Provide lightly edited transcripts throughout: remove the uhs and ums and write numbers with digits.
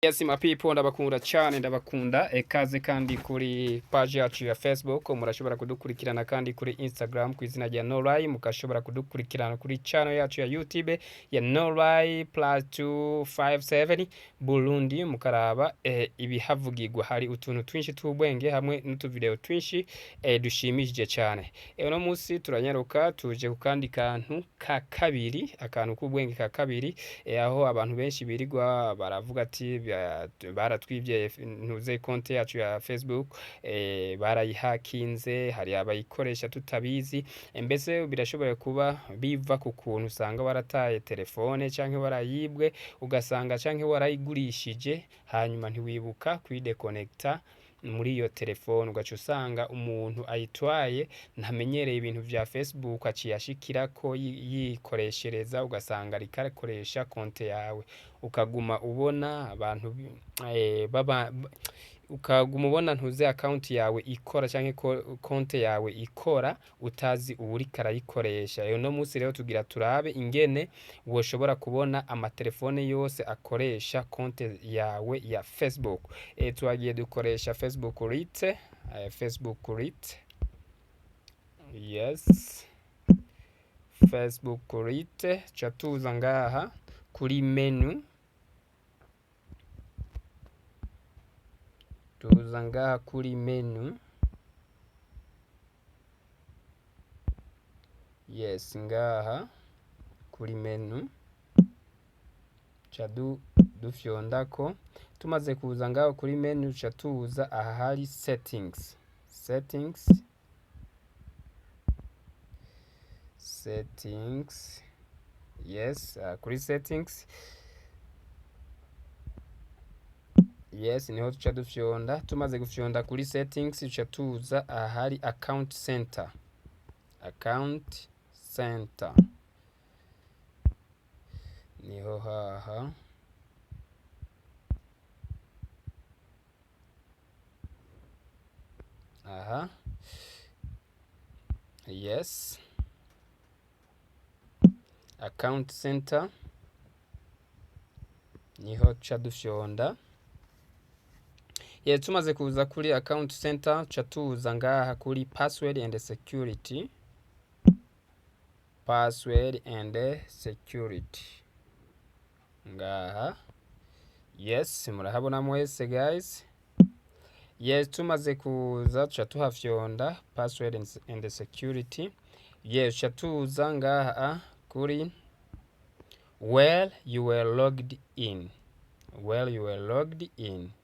Yes my people, ndabakunda cyane, ndabakunda ekaze kandi kuri page yacu ya Facebook, murashobora kudukurikirana kandi kuri Instagram ku izina rya Norai, mukashobora kudukurikirana kuri channel yacu ya YouTube ya Norai +257 Burundi, mukaraba ibihavugirwa. Hari utuntu twinshi tw'ubwenge hamwe n'utuvideo twinshi dushimishije cyane. Uno munsi turanyaruka tuje ku kandi kantu ka kabiri, akantu k'ubwenge ka kabiri, aho abantu benshi birirwa baravuga ati baratwibye ntuze konti yacu ya Facebook, barayihakinze, hari abayikoresha tutabizi. Mbese birashobora kuba biva ku kuntu usanga warataye telefone canke warayibwe, ugasanga canke warayigurishije hanyuma ntiwibuka kuyideconnecta muri iyo telefone, ugaca usanga umuntu ayitwaye ntamenyereye ibintu vya Facebook aciye ashikirako yikoreshereza, ugasanga ariko arakoresha konti yawe, ukaguma ubona abantu ukaguma ubona ntuze account yawe ikora canke konti yawe ikora utazi uwuriko arayikoresha. No munsi rero tugira turabe ingene woshobora kubona amatelefone yose akoresha konti yawe ya Facebook. Twagiye dukoresha Facebook Lite, Facebook Lite, yes, Facebook Lite, chatuza ngaha kuri menu, tuza ngaha kuri menu, yes, ngaha kuri menu chadu dufyondako. Tumaze kuza ngaho kuri menu chatuza aha hari settings, yes, kuri settings, yes, niho tuca dufyonda. Tumaze gufyonda kuri settings tuca tuza aha hari account center, niho haha, aha, yes, account center niho tuca dufyonda. Ye tumaze kuza kuri account center tuca tuza ngaha kuri password and security, ngaha, yes, murahabona mwese guys. Yes, tumaze kuza tuca tuhafyonda password and security. Yes, tuca tuza ngaha kuri well you were logged in,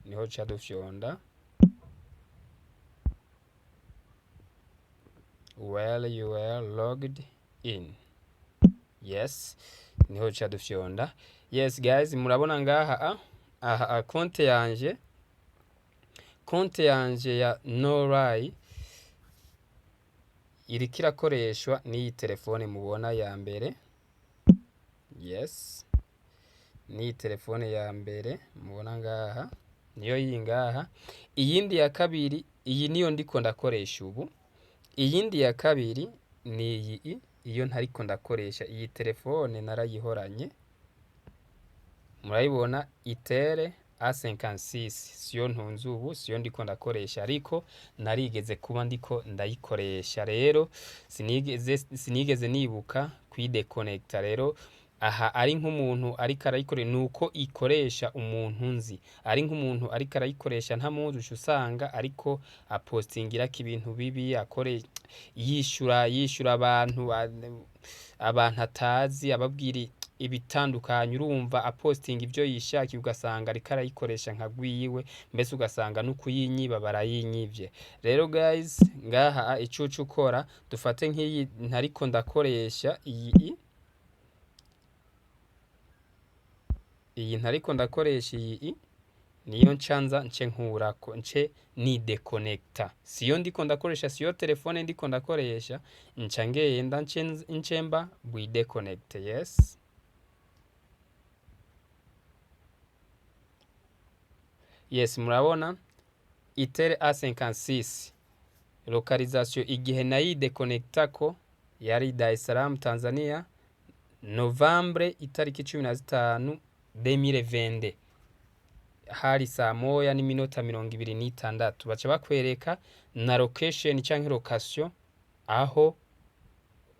niho tuca dufyonda well you were logged in, yes, niho tuca dufyonda. Yes guys, murabona ngaha aha konti yanje ya Norai iriko irakoreshwa n'iyi telefone mubona ya mbere, yes, n'iyi telefone ya mbere mubona ngaha, niyo iyi ngaha. Iyindi ya kabiri, iyi niyo ndiko ndakoresha ubu. Iyindi ya kabiri ni iyi, iyo ntariko ndakoresha. Iyi telefone narayihoranye, murayibona, Itel A56, siyo ntunze ubu, siyo ndiko ndakoresha, ariko narigeze kuba ndiko ndayikoresha. Rero sinigeze nibuka kuyideconnecta. Rero aha ari nk'umuntu ariko arayikoresha, nuko ikoresha umuntu nzi. Ari nk'umuntu ariko arayikoresha ntamuzi, usanga ariko apostingira ibintu bibi, yishura abantu atazi, ababwira ibitandukanye, urumva aposting ibyo yishakiye, ugasanga ariko arayikoresha nka gwiwe, mbese ugasanga no kuyinyiba barayinyivye. Rero guys, ngaha icucu ukora, dufate nk'iyi ntariko ndakoresha, iyi ntariko ndakoresha, iyi niyo ncanza nce nkurako, nce ni deconnecta. Siyo ndiko ndakoresha, siyo telefone ndiko ndakoresha, nca ngenda ncemba bwi deconnect. Yes, yes, murabona Itel A56 localisation igihe nayi deconnectako yari Dar es Salaam Tanzania, Novembre itariki 15 2020. hari saa moya n'iminota 26 baca bakwereka na location canke location aho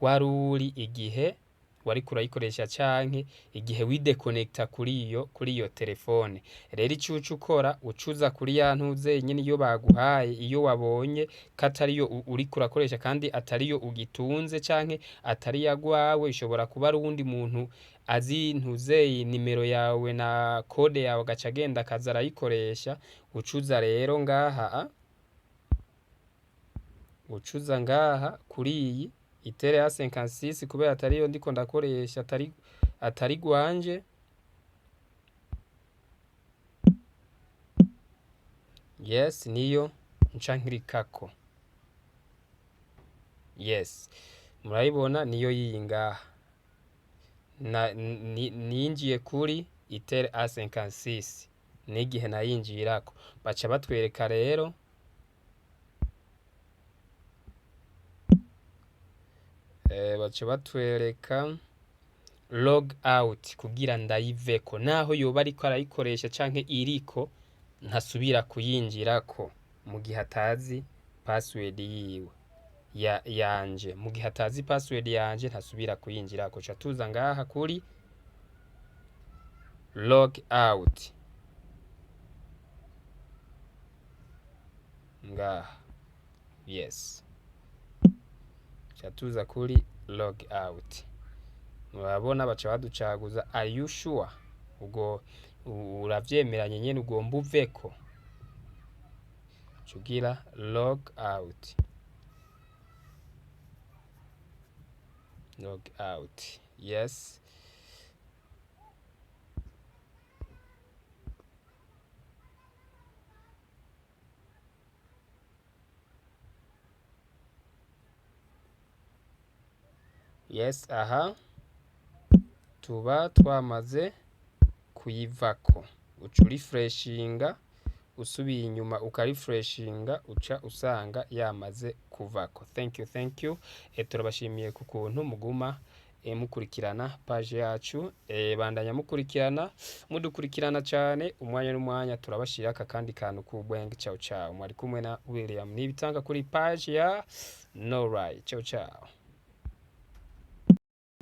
wari uri igihe wari kurayikoresha canke igihe widekonekta kuri iyo telefone. Rero icucu ukora ucuza kuri ya ntuze nyine iyo baguhaye, iyo wabonye katariyo uri kurakoresha kandi atariyo ugitunze canke atari yagwawe, ishobora kuba ari uwundi muntu azi ntuze nimero yawe na kode yawe agaca agenda akaza arayikoresha. Ucuza rero ngaha, ucuza ngaha kuri iyi itere ya 56 kubera atariyo ndiko ndakoresha, atari gwanje. Yes, niyo nca nkirikako. Yes, murayibona niyo yiyi ngaha. Ninjiye kuri itere A56 n'igihe nayinjirako baca batwereka rero baca batwereka log out kugira ndayiveko, naho yoba ariko arayikoresha canke iriko ntasubira kuyinjirako mu gihe atazi password yiwe yanje. Mu gihe atazi password yanje ntasubira kuyinjirako. Ca tuza ngaha kuri log out ngaha. Yes, ca tuza kuri log out. Murabona baca baducaguza are you sure, ubwo uravyemeranye nyene ugomba uveko, cugira log out. Log out. Yes, yes, aha tuba twamaze kuyivako. Uca urifreshinga, usubiye inyuma ukarifreshinga uca usanga yamaze kuvako. Thank you. Turabashimiye ku kuntu muguma mukurikirana page yacu. Bandanya mudukurikirana cyane umwanya n'umwanya turabashira aka kandi kantu kubwenge. Ciao. Mwari kumwe na William Nibitanga kuri page ya No Lie. Ciao.